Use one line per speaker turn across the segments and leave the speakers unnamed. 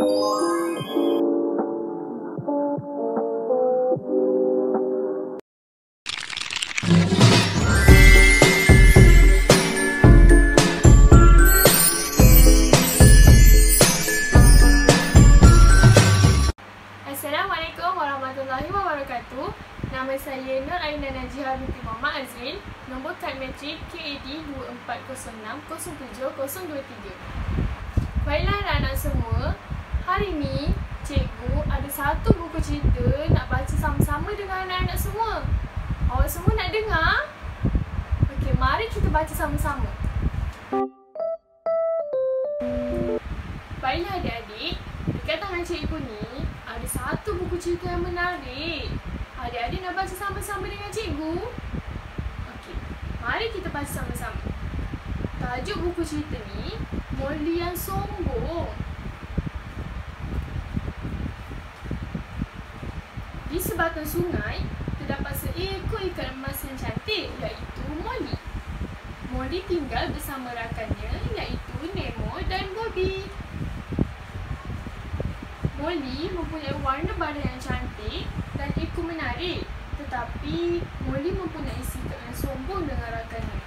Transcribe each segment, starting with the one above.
Assalamualaikum warahmatullahi wabarakatuh. Nama saya Nur Aina Najihah binti Muhammad Azrin. Nombor kad matrik KAD 24060723. Baiklah anak-anak semua, hari ini cikgu ada satu buku cerita nak baca sama-sama dengan anak-anak semua. Awak semua nak dengar? Okey, mari kita baca sama-sama. Baiklah adik-adik, dekat tangan cikgu ni ada satu buku cerita yang menarik. Adik-adik nak baca sama-sama dengan cikgu? Okey, mari kita baca sama-sama. Tajuk buku cerita ni, Molly yang Sombong. Di sebatang sungai, terdapat seekor ikan emas yang cantik, iaitu Molly. Molly tinggal bersama rakannya, iaitu Nemo dan Bobby. Molly mempunyai warna badan yang cantik dan ekor menarik, tetapi Molly mempunyai sikap yang sombong dengan rakannya.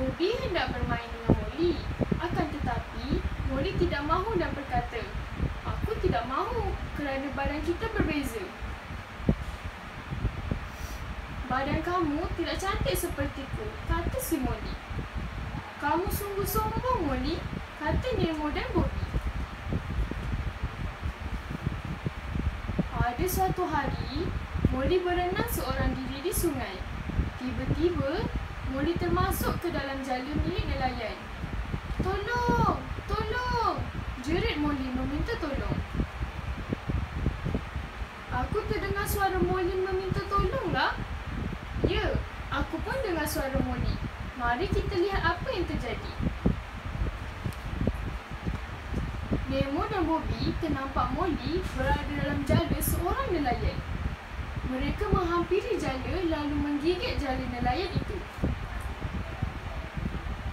Bobby hendak bermain dengan Molly, akan tetapi Molly tidak mahu dan berkata, "Aku tidak mahu kerana badan kita berbeza." "Badan kamu tidak cantik sepertiku," kata si Molly. "Kamu sungguh sombong, Molly," kata Nemo dan Bobby. Pada suatu hari, Molly berenang seorang diri di sungai. Tiba-tiba, Molly termasuk ke dalam jala milik nelayan. "Tolong! Tolong!" jerit Molly meminta tolong. "Aku terdengar suara Molly meminta tolonglah." "Ya, aku pun dengar suara Molly. Mari kita lihat apa yang terjadi." Nemo dan Bobby ternampak Molly berada dalam jala seorang nelayan. Mereka menghampiri jala lalu menggigit jala nelayan itu.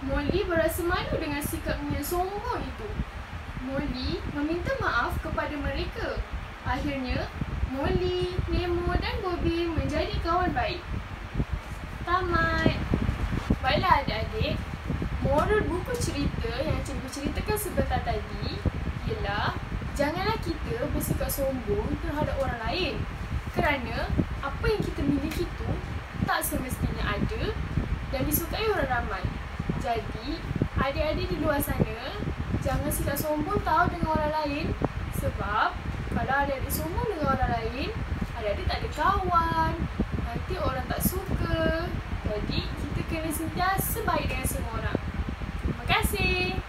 Molly berasa malu dengan sikapnya yang sombong itu. Molly meminta maaf kepada mereka. Akhirnya, Molly, Nemo dan Bobby menjadi kawan baik. Tamat. Baiklah adik-adik, moral buku cerita yang cikgu ceritakan sebentar tadi ialah janganlah kita bersikap sombong terhadap orang lain, kerana apa yang kita miliki itu tak semestinya ada dan disukai orang ramai. Jadi, adik-adik di luar sana jangan sikap sombong tahu dengan orang lain, sebab kalau adik-adik sombong dengan orang lain, adik-adik tak ada kawan, nanti orang tak suka. Jadi, kita kena sentiasa baik dengan semua orang. Terima kasih.